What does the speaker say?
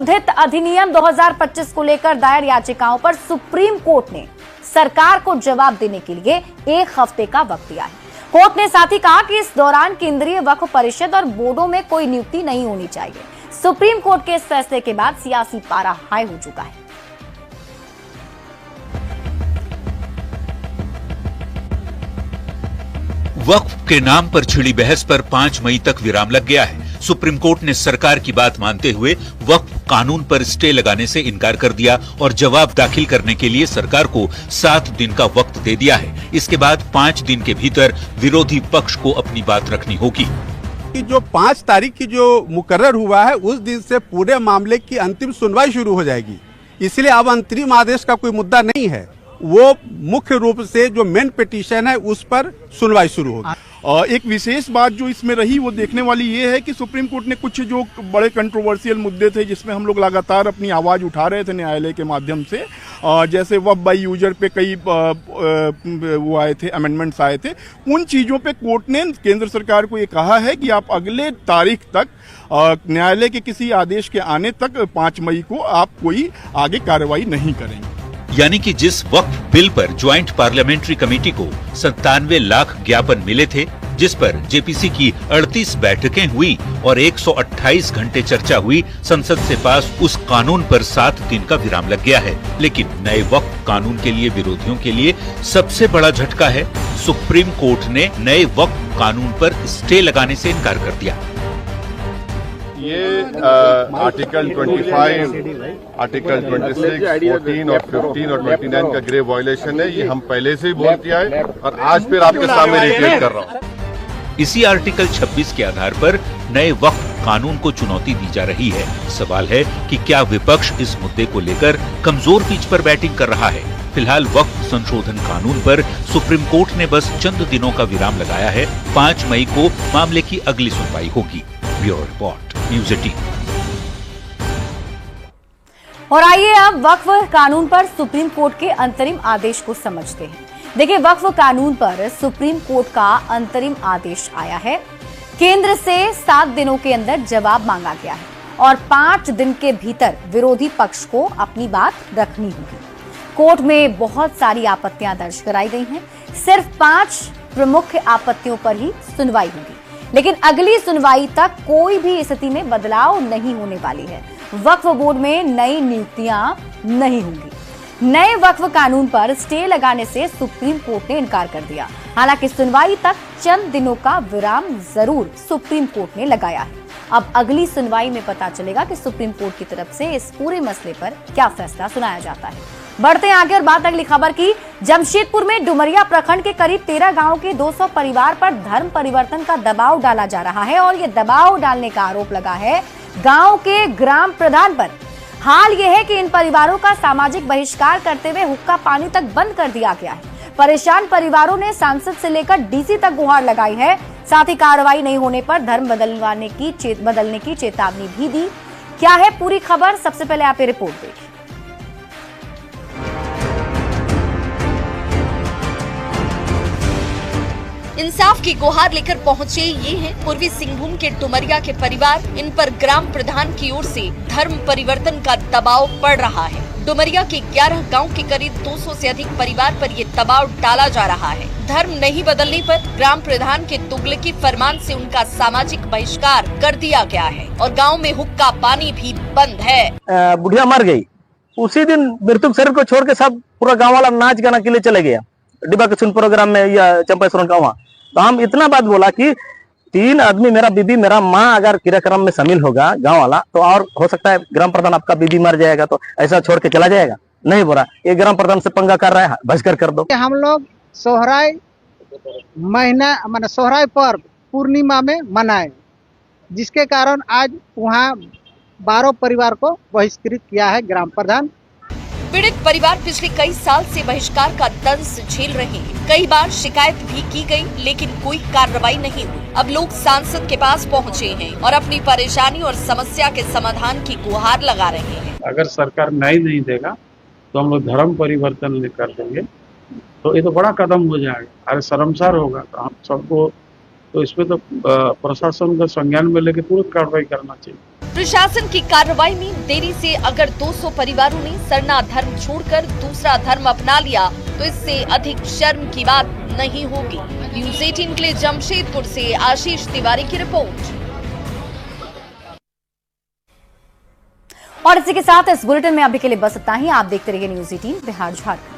संशोधित अधिनियम 2025 को लेकर दायर याचिकाओं पर सुप्रीम कोर्ट ने सरकार को जवाब देने के लिए 1 हफ्ते का वक्त दिया है। कोर्ट ने साथ ही कहा कि इस दौरान केंद्रीय वक्फ परिषद और बोर्डों में कोई नियुक्ति नहीं होनी चाहिए। सुप्रीम कोर्ट के इस फैसले के बाद सियासी पारा हाई हो चुका है। वक्फ के नाम पर छिड़ी बहस पर 5 मई तक विराम लग गया है। सुप्रीम कोर्ट ने सरकार की बात मानते हुए वक्फ कानून पर स्टे लगाने से इनकार कर दिया और जवाब दाखिल करने के लिए सरकार को 7 दिन का वक्त दे दिया है। इसके बाद 5 दिन के भीतर विरोधी पक्ष को अपनी बात रखनी होगी। जो 5 तारीख की जो मुकर्रर हुआ है उस दिन से पूरे मामले की अंतिम सुनवाई शुरू हो जाएगी। इसलिए अब अंतरिम आदेश का कोई मुद्दा नहीं है, वो मुख्य रूप से जो मेन पिटीशन है उस पर सुनवाई शुरू होगी। एक विशेष बात जो इसमें रही वो देखने वाली ये है कि सुप्रीम कोर्ट ने कुछ जो बड़े कंट्रोवर्शियल मुद्दे थे जिसमें हम लोग लगातार अपनी आवाज़ उठा रहे थे न्यायालय के माध्यम से, जैसे वक्फ बाय यूजर पे कई वो आए थे, अमेंडमेंट्स आए थे। उन चीज़ों पे कोर्ट ने केंद्र सरकार को ये कहा है कि आप अगले तारीख तक न्यायालय के किसी आदेश के आने तक 5 मई को आप कोई आगे कार्रवाई नहीं करेंगे। यानी कि जिस वक्फ बिल पर ज्वाइंट पार्लियामेंट्री कमेटी को 97 लाख ज्ञापन मिले थे, जिस पर जेपीसी की 38 बैठकें हुई और 128 घंटे चर्चा हुई, संसद से पास उस कानून पर 7 दिन का विराम लग गया है। लेकिन नए वक्फ कानून के लिए विरोधियों के लिए सबसे बड़ा झटका है, सुप्रीम कोर्ट ने नए वक्फ कानून पर स्टे लगाने से इनकार कर दिया। ये आर्टिकल 25, आर्टिकल 26, 14 और 15 और 29 का ग्रेव वायलेशन है। ये हम पहले से ही बोल किया है और आज फिर आपके सामने रिपीट कर रहा हूँ। इसी आर्टिकल 26 के आधार पर नए वक्फ कानून को चुनौती दी जा रही है। सवाल है कि क्या विपक्ष इस मुद्दे को लेकर कमजोर पिच पर बैटिंग कर रहा है। फिलहाल वक्फ संशोधन कानून पर सुप्रीम कोर्ट ने बस चंद दिनों का विराम लगाया है। 5 मई को मामले की अगली सुनवाई होगी। Bureau report, news 18। और आइए अब वक्फ कानून पर सुप्रीम कोर्ट के अंतरिम आदेश को समझते हैं। देखिए, वक्फ कानून पर सुप्रीम कोर्ट का अंतरिम आदेश आया है। केंद्र से 7 दिनों के अंदर जवाब मांगा गया है और 5 दिन के भीतर विरोधी पक्ष को अपनी बात रखनी होगी। कोर्ट में बहुत सारी आपत्तियां दर्ज कराई गई हैं। सिर्फ 5 प्रमुख आपत्तियों पर ही सुनवाई होगी, लेकिन अगली सुनवाई तक कोई भी स्थिति में बदलाव नहीं होने वाली है। वक्फ बोर्ड में नई नियुक्तियां नहीं होंगी। नए वक्फ कानून पर स्टे लगाने से सुप्रीम कोर्ट ने इनकार कर दिया। हालांकि सुनवाई तक चंद दिनों का विराम जरूर सुप्रीम कोर्ट ने लगाया है। अब अगली सुनवाई में पता चलेगा कि सुप्रीम कोर्ट की तरफ से इस पूरे मसले पर क्या फैसला सुनाया जाता है। बढ़ते हैं आगे और बात अगली खबर की। जमशेदपुर में डुमरिया प्रखंड के करीब 13 गांवों के 200 परिवार पर धर्म परिवर्तन का दबाव डाला जा रहा है और ये दबाव डालने का आरोप लगा है गांव के ग्राम प्रधान पर। हाल ये है कि इन परिवारों का सामाजिक बहिष्कार करते हुए हुक्का पानी तक बंद कर दिया गया है। परेशान परिवारों ने सांसद से लेकर डीसी तक गुहार लगाई है। साथ ही कार्रवाई नहीं होने पर धर्म बदलने की चेतावनी भी दी। क्या है पूरी खबर, सबसे पहले आप ये रिपोर्ट देखिए। इंसाफ की गुहार लेकर पहुंचे ये हैं पूर्वी सिंहभूम के डुमरिया के परिवार। इन पर ग्राम प्रधान की ओर से धर्म परिवर्तन का दबाव पड़ रहा है। डुमरिया के 11 गांव के करीब 200 से अधिक परिवार पर ये दबाव डाला जा रहा है। धर्म नहीं बदलने पर ग्राम प्रधान के तुगलकी फरमान से उनका सामाजिक बहिष्कार कर दिया गया है और गांव में हुक्का पानी भी बंद है। बुढ़िया मर गई, उसी दिन मृतक शरीर को छोड़ के सब पूरा गाँव वाला नाच गाना के लिए चले गया डिब्बा के सुन प्रोग्राम में या चंपाश्वरन का वहाँ। तो हम इतना बात बोला कि 3 आदमी, मेरा बीबी मेरा माँ अगर क्रियाक्रम में शामिल होगा गांव वाला, तो और हो सकता है ग्राम प्रधान आपका बीबी मर जाएगा तो ऐसा छोड़ के चला जाएगा। नहीं बोला, ये ग्राम प्रधान से पंगा कर रहा है, बहिष्कार कर दो। हम लोग सोहराय महीना माने सोहराय पर्व पूर्णिमा में मनाए, जिसके कारण आज वहाँ 12 परिवार को बहिष्कृत किया है ग्राम प्रधान। पीड़ित परिवार पिछले कई साल से बहिष्कार का दंश झेल रहे हैं। कई बार शिकायत भी की गई, लेकिन कोई कार्रवाई नहीं हुई। अब लोग सांसद के पास पहुंचे हैं और अपनी परेशानी और समस्या के समाधान की गुहार लगा रहे हैं। अगर सरकार न्याय नहीं देगा तो हम लोग धर्म परिवर्तन कर देंगे, तो ये तो बड़ा कदम हो जाएगा। अरे शर्मसार होगा। तो हम सबको तो इसमें तो प्रशासन का संज्ञान में लेकर तुरंत कार्रवाई करना चाहिए। प्रशासन की कार्रवाई में देरी से अगर 200 परिवारों ने सरना धर्म छोड़कर दूसरा धर्म अपना लिया तो इससे अधिक शर्म की बात नहीं होगी। न्यूज़ 18 के लिए जमशेदपुर से आशीष तिवारी की रिपोर्ट। और इसी के साथ इस बुलेटिन में अभी के लिए बस इतना ही। आप देखते रहिए न्यूज़ 18 बिहार झारखंड।